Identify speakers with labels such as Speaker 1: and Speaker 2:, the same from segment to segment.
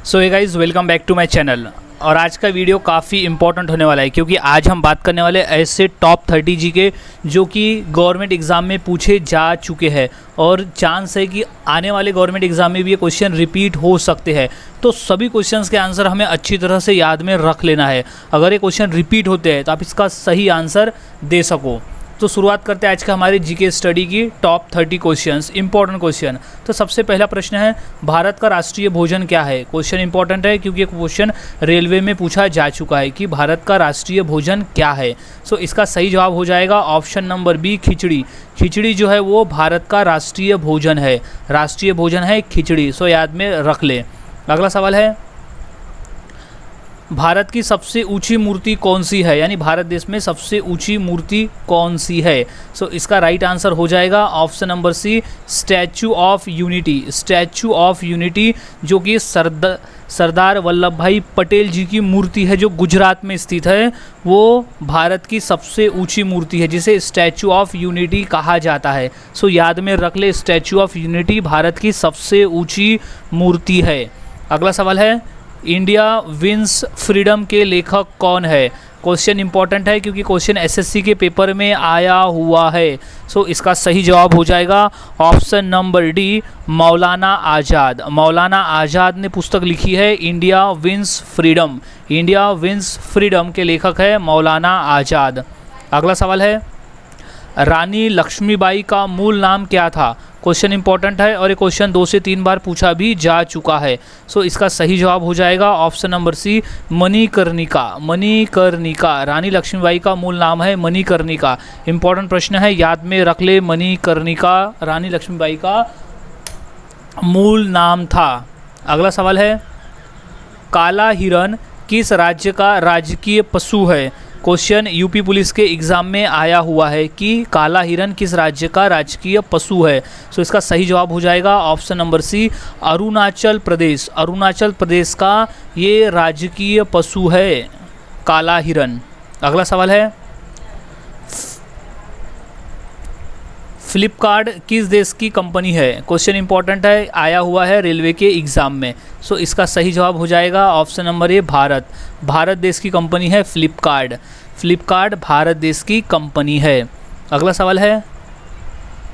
Speaker 1: So hey guys, welcome back to my channel. और आज का वीडियो काफ़ी इंपॉर्टेंट होने वाला है क्योंकि आज हम बात करने वाले ऐसे टॉप 30 जीके जो कि गवर्नमेंट एग्ज़ाम में पूछे जा चुके हैं और चांस है कि आने वाले गवर्नमेंट एग्ज़ाम में भी ये क्वेश्चन रिपीट हो सकते हैं। तो सभी क्वेश्चंस के आंसर हमें अच्छी तरह से याद में रख लेना है। अगर ये क्वेश्चन रिपीट होते हैं तो आप इसका सही आंसर दे सको। तो शुरुआत करते हैं आज का हमारे जीके स्टडी की टॉप 30 क्वेश्चंस, इंपॉर्टेंट क्वेश्चन। तो सबसे पहला प्रश्न है, भारत का राष्ट्रीय भोजन क्या है? क्वेश्चन इंपॉर्टेंट है क्योंकि ये क्वेश्चन रेलवे में पूछा जा चुका है कि भारत का राष्ट्रीय भोजन क्या है। सो इसका सही जवाब हो जाएगा ऑप्शन नंबर बी, खिचड़ी। खिचड़ी जो है वो भारत का राष्ट्रीय भोजन है। राष्ट्रीय भोजन है खिचड़ी। सो याद में रख ले। अगला सवाल है, भारत की सबसे ऊंची मूर्ति कौन सी है? यानी भारत देश में सबसे ऊंची मूर्ति कौन सी है? सो इसका राइट आंसर हो जाएगा option number C, statue of unity. Statue of unity जो कि सरदार वल्लभ भाई पटेल जी की मूर्ति है जो गुजरात में स्थित है, वो भारत की सबसे ऊंची मूर्ति है जिसे स्टैचू ऑफ यूनिटी कहा जाता है। सो याद में रख ले, स्टैचू ऑफ यूनिटी भारत की सबसे ऊंची मूर्ति है। अगला सवाल है, इंडिया विंस फ्रीडम के लेखक कौन है? क्वेश्चन इंपॉर्टेंट है क्योंकि क्वेश्चन एसएससी के पेपर में आया हुआ है। सो इसका सही जवाब हो जाएगा ऑप्शन नंबर डी, मौलाना आज़ाद। मौलाना आज़ाद ने पुस्तक लिखी है India wins freedom. India wins freedom के लेखक है मौलाना आज़ाद। अगला सवाल है, रानी लक्ष्मीबाई का मूल नाम क्या था? क्वेश्चन इंपॉर्टेंट है और ये क्वेश्चन 2 से 3 बार पूछा भी जा चुका है। सो इसका सही जवाब हो जाएगा option number C, Manikarnika. Manikarnika, Rani Lakshmibai का मूल नाम है मणिकर्णिका। इंपॉर्टेंट प्रश्न है, याद में रख ले, मणिकर्णिका रानी लक्ष्मीबाई का मूल नाम था। अगला सवाल है, काला हिरण किस राज्य का राजकीय पशु है? क्वेश्चन यूपी पुलिस के एग्ज़ाम में आया हुआ है कि काला हिरण किस राज्य का राजकीय पशु है। सो इसका सही जवाब हो जाएगा ऑप्शन नंबर सी, अरुणाचल प्रदेश। अरुणाचल प्रदेश का ये राजकीय पशु है काला हिरण। अगला सवाल है, फ्लिपकार्ट किस देश की कंपनी है? क्वेश्चन इंपॉर्टेंट है, आया हुआ है रेलवे के एग्ज़ाम में। सो इसका सही जवाब हो जाएगा ऑप्शन नंबर ए, भारत। भारत देश की कंपनी है फ्लिपकार्ट। फ्लिपकार्ट भारत देश की कंपनी है। अगला सवाल है,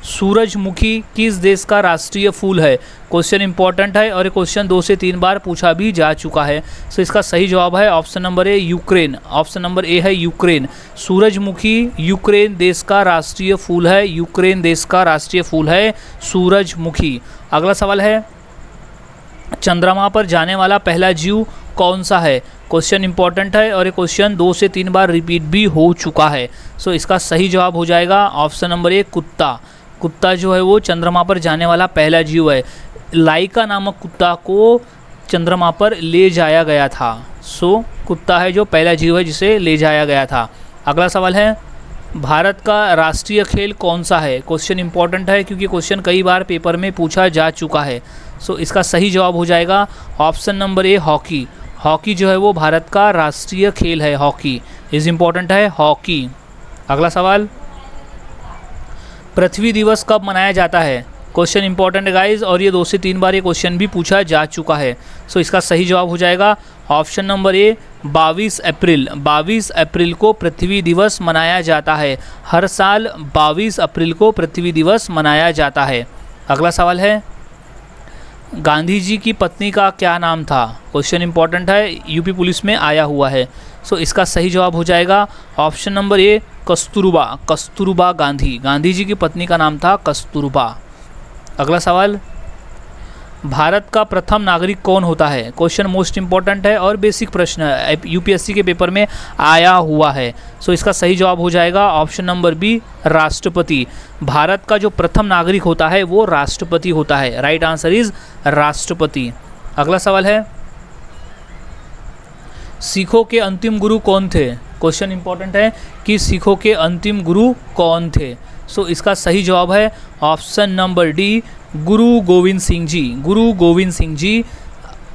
Speaker 1: सूरजमुखी किस देश का राष्ट्रीय फूल है? क्वेश्चन इंपॉर्टेंट है और ये क्वेश्चन 2 से 3 बार पूछा भी जा चुका है। सो इसका सही जवाब है ऑप्शन नंबर ए, यूक्रेन। ऑप्शन नंबर ए है यूक्रेन। सूरजमुखी यूक्रेन देश का राष्ट्रीय फूल है। यूक्रेन देश का राष्ट्रीय फूल है सूरजमुखी। अगला सवाल है, चंद्रमा पर जाने वाला पहला जीव कौन सा है? क्वेश्चन इंपॉर्टेंट है और ये क्वेश्चन 2 से 3 बार रिपीट भी हो चुका है। सो इसका सही जवाब हो जाएगा ऑप्शन नंबर ए, कुत्ता। कुत्ता जो है वो चंद्रमा पर जाने वाला पहला जीव है। लाइका नामक कुत्ता को चंद्रमा पर ले जाया गया था। सो कुत्ता है जो पहला जीव है जिसे ले जाया गया था। अगला सवाल है, भारत का राष्ट्रीय खेल कौन सा है? क्वेश्चन इंपॉर्टेंट है क्योंकि क्वेश्चन कई बार पेपर में पूछा जा चुका है। सो इसका सही जवाब हो जाएगा ऑप्शन नंबर ए, हॉकी। हॉकी जो है वो भारत का राष्ट्रीय खेल है। हॉकी इज इम्पॉर्टेंट है, हॉकी। अगला सवाल, पृथ्वी दिवस कब मनाया जाता है? क्वेश्चन इंपॉर्टेंट है गाइज और ये 2 से 3 बार ये क्वेश्चन भी पूछा जा चुका है। सो इसका सही जवाब हो जाएगा ऑप्शन नंबर ए, 22 अप्रैल। 22 अप्रैल को पृथ्वी दिवस मनाया जाता है। हर साल 22 अप्रैल को पृथ्वी दिवस मनाया जाता है। अगला सवाल है, गांधी जी की पत्नी का क्या नाम था? क्वेश्चन इंपॉर्टेंट है, यूपी पुलिस में आया हुआ है। सो इसका सही जवाब हो जाएगा option number A, Kasturba. Kasturba Gandhi. Gandhi ji की पत्नी का नाम था कस्तूरबा। अगला सवाल, भारत का प्रथम नागरिक कौन होता है? क्वेश्चन मोस्ट इंपॉर्टेंट है और बेसिक प्रश्न है, यूपीएससी के पेपर में आया हुआ है। सो इसका सही जवाब हो जाएगा ऑप्शन नंबर बी, राष्ट्रपति। भारत का जो प्रथम नागरिक होता है वो राष्ट्रपति होता है। राइट आंसर इज राष्ट्रपति। अगला सवाल है, सिखों के अंतिम गुरु कौन थे? क्वेश्चन इंपॉर्टेंट है कि सिखों के अंतिम गुरु कौन थे? सो इसका सही जवाब है ऑप्शन नंबर डी, गुरु गोविंद सिंह जी। गुरु गोविंद सिंह जी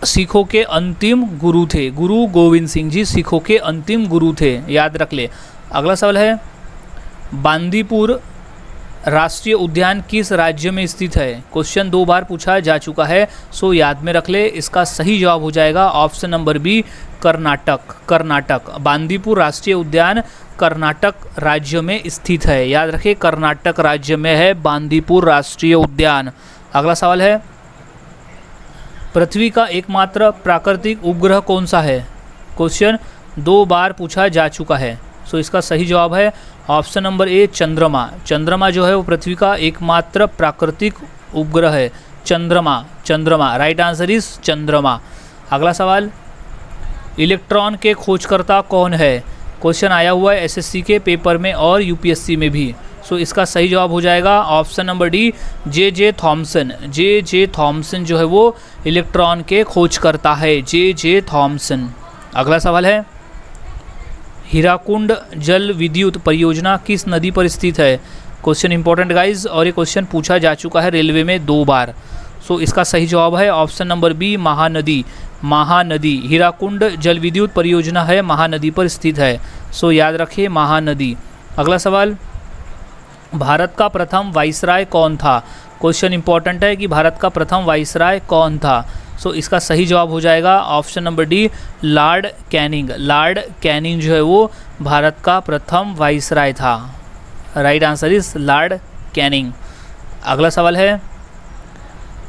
Speaker 1: सिखों के अंतिम गुरु थे। गुरु गोविंद सिंह जी सिखों के अंतिम गुरु थे, याद रख ले। अगला सवाल है, बांदीपुर राष्ट्रीय उद्यान किस राज्य में स्थित है? क्वेश्चन 2 बार पूछा जा चुका है, सो याद में रख ले। इसका सही जवाब हो जाएगा option number B, Karnataka. Karnataka, Bandipur राष्ट्रीय उद्यान कर्नाटक राज्य में स्थित है। याद रखें, कर्नाटक राज्य में है बांदीपुर राष्ट्रीय उद्यान। अगला सवाल है, पृथ्वी का एकमात्र प्राकृतिक उपग्रह कौन सा है? क्वेश्चन 2 बार पूछा जा चुका है, सो इसका सही जवाब है ऑप्शन नंबर ए, चंद्रमा। चंद्रमा जो है वो पृथ्वी का एकमात्र प्राकृतिक उपग्रह है। चंद्रमा, चंद्रमा, राइट आंसर इज चंद्रमा। अगला सवाल, इलेक्ट्रॉन के खोजकर्ता कौन है? क्वेश्चन आया हुआ है एसएससी के पेपर में और यूपीएससी में भी, सो इसका सही जवाब हो जाएगा option number D, J Thomson. J Thomson जो है वो इलेक्ट्रॉन के खोजकर्ता है, जे थॉमसन। अगला सवाल है, हीराकुंड जल विद्युत परियोजना किस नदी पर स्थित है? क्वेश्चन इंपॉर्टेंट गाइज, और ये क्वेश्चन पूछा जा चुका है रेलवे में 2 बार, सो इसका सही जवाब है option number B, Mahanadi. Mahanadi, Hirakud जल विद्युत परियोजना है महानदी पर स्थित है, सो याद रखिए महानदी। अगला सवाल, भारत का प्रथम वाइसराय कौन था? क्वेश्चन इंपॉर्टेंट है कि भारत का प्रथम वाइसराय कौन था, सो इसका सही जवाब हो जाएगा option number D, Lord Canning. Lord Canning जो है वो भारत का प्रथम वाइसराय था। Right answer is Lord Canning. अगला सवाल है,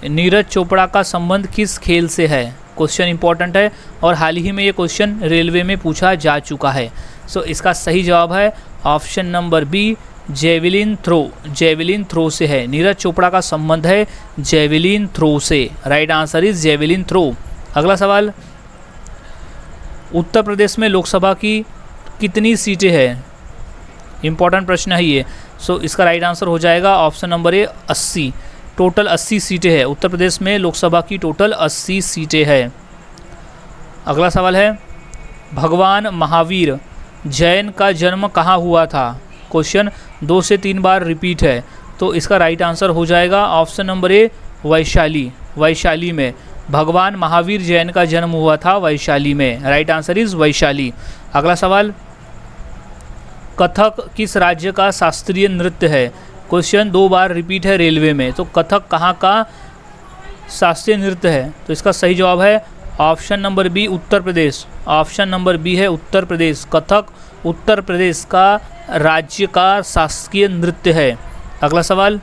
Speaker 1: नीरज चोपड़ा का संबंध किस खेल से है? क्वेश्चन इंपॉर्टेंट है और हाल ही में ये क्वेश्चन रेलवे में पूछा जा चुका है, सो इसका सही जवाब है option number B, javelin throw. Javelin throw से है, नीरज चोपड़ा का संबंध है जेवलिन थ्रो से। Right answer is javelin throw. अगला सवाल, उत्तर प्रदेश में लोकसभा की कितनी सीटें हैं? इंपॉर्टेंट प्रश्न है ये, सो इसका राइट आंसर हो जाएगा ऑप्शन नंबर ए, 80। टोटल 80 सीटें हैं उत्तर प्रदेश में, लोकसभा की टोटल 80 सीटें हैं। अगला सवाल है, भगवान महावीर जैन का जन्म कहाँ हुआ था? क्वेश्चन 2 से 3 बार रिपीट है, तो इसका राइट आंसर हो जाएगा ऑप्शन नंबर ए, वैशाली। वैशाली में भगवान महावीर जैन का जन्म हुआ था वैशाली में। Right answer is Vaishali. अगला सवाल, कथक किस राज्य का शास्त्रीय नृत्य है? क्वेश्चन 2 बार रिपीट है रेलवे में, तो कथक कहाँ का शास्त्रीय नृत्य है? तो इसका सही जवाब है option number B, Uttar Pradesh. Option number B है उत्तर प्रदेश। कथक उत्तर प्रदेश का राज्य का शासकीय नृत्य है। अगला सवाल,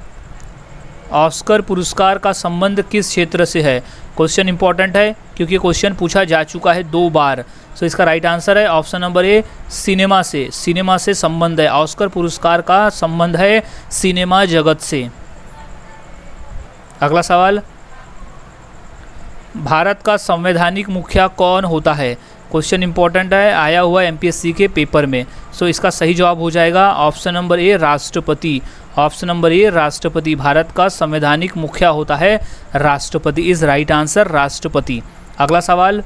Speaker 1: ऑस्कर पुरस्कार का संबंध किस क्षेत्र से है? क्वेश्चन इंपॉर्टेंट है क्योंकि क्वेश्चन पूछा जा चुका है 2 बार, सो इसका राइट आंसर है ऑप्शन नंबर ए, सिनेमा से। सिनेमा से संबंध है, ऑस्कर पुरस्कार का संबंध है सिनेमा जगत से। अगला सवाल, भारत का संवैधानिक मुखिया कौन होता है? क्वेश्चन इंपॉर्टेंट है, आया हुआ एमपीएससी के पेपर में, सो इसका सही जवाब हो जाएगा ऑप्शन नंबर ए, राष्ट्रपति। ऑप्शन नंबर ए, राष्ट्रपति। भारत का संवैधानिक मुखिया होता है राष्ट्रपति, इज राइट आंसर, राष्ट्रपति। अगला सवाल,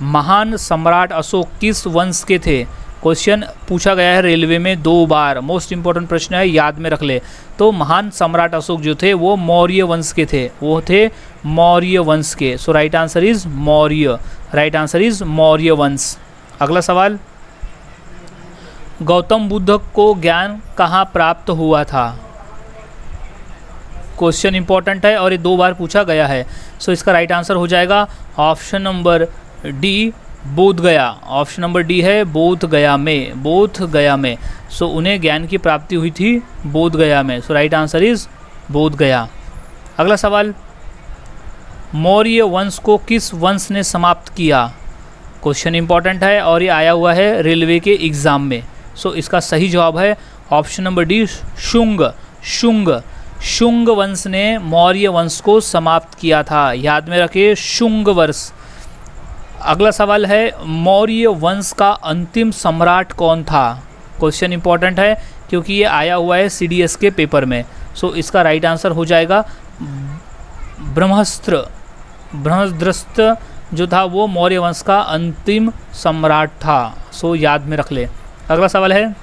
Speaker 1: महान सम्राट अशोक किस वंश के थे? क्वेश्चन पूछा गया है रेलवे में 2 बार, मोस्ट इंपॉर्टेंट प्रश्न है, याद में रख ले। तो महान सम्राट अशोक जो थे वो मौर्य वंश के थे, वो थे मौर्य वंश के, so right answer is Maurya. Right answer is Maurya वंश। अगला सवाल, गौतम बुद्ध को ज्ञान कहाँ प्राप्त हुआ था? क्वेश्चन इंपॉर्टेंट है और ये 2 बार पूछा गया है, सो इसका राइट आंसर हो जाएगा ऑप्शन नंबर डी, बोध गया। ऑप्शन नंबर डी है बोध गया में, बोध गया में, सो उन्हें ज्ञान की प्राप्ति हुई थी बोध गया में, सो राइट आंसर इज बोध गया। अगला सवाल, मौर्य वंश को किस वंश ने समाप्त किया? क्वेश्चन इंपॉर्टेंट है और ये आया हुआ है रेलवे के एग्ज़ाम में, सो इसका सही जवाब है option number D, Shunga. Shunga, Shunga वंश ने मौर्य वंश को समाप्त किया था, याद में रखिए, शुंग वंश। अगला सवाल है, मौर्य वंश का अंतिम सम्राट कौन था? क्वेश्चन इंपॉर्टेंट है क्योंकि ये आया हुआ है सीडीएस के पेपर में, सो इसका राइट आंसर हो जाएगा ब्रह्मस्त्र। ब्रह्मद्रस्त जो था वो मौर्य वंश का अंतिम सम्राट था, सो याद में रख ले। अगला सवाल है,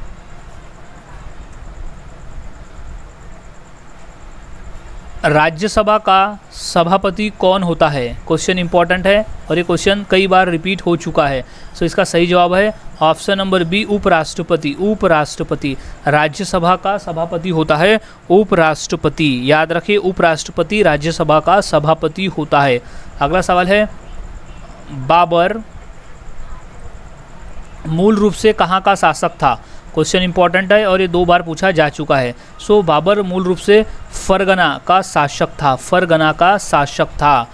Speaker 1: राज्यसभा का सभापति कौन होता है? क्वेश्चन इंपॉर्टेंट है और ये क्वेश्चन कई बार रिपीट हो चुका है। सो इसका सही जवाब है ऑप्शन नंबर बी, उपराष्ट्रपति। उपराष्ट्रपति, राज्यसभा का सभापति होता है उपराष्ट्रपति। याद रखिए, उपराष्ट्रपति राज्यसभा का सभापति होता है। अगला सवाल है, बाबर मूल रूप से कहाँ का शासक था? क्वेश्चन इंपॉर्टेंट है और ये 2 बार पूछा जा चुका है। सो बाबर मूल रूप से फरगना का शासक था। फरगना का शासक था।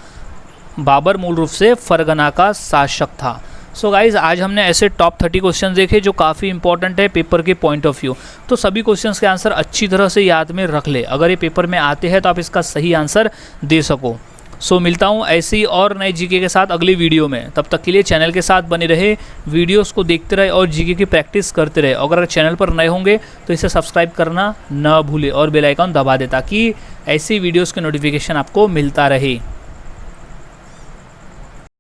Speaker 1: बाबर मूल रूप से फरगना का शासक था। सो गाइज, आज हमने ऐसे टॉप 30 क्वेश्चन देखे जो काफ़ी इंपॉर्टेंट है पेपर के पॉइंट ऑफ व्यू। तो सभी क्वेश्चंस के आंसर अच्छी तरह से याद में रख ले। अगर ये पेपर में आते हैं तो आप इसका सही आंसर दे सको। सो मिलता हूँ ऐसे ही और नए जीके के साथ अगली वीडियो में। तब तक के लिए चैनल के साथ बने रहे, वीडियोस को देखते रहे और जीके की प्रैक्टिस करते रहे। अगर चैनल पर नए होंगे तो इसे सब्सक्राइब करना ना भूले और बेल आइकन दबा दे ताकि ऐसी वीडियोस के नोटिफिकेशन आपको मिलता रहे।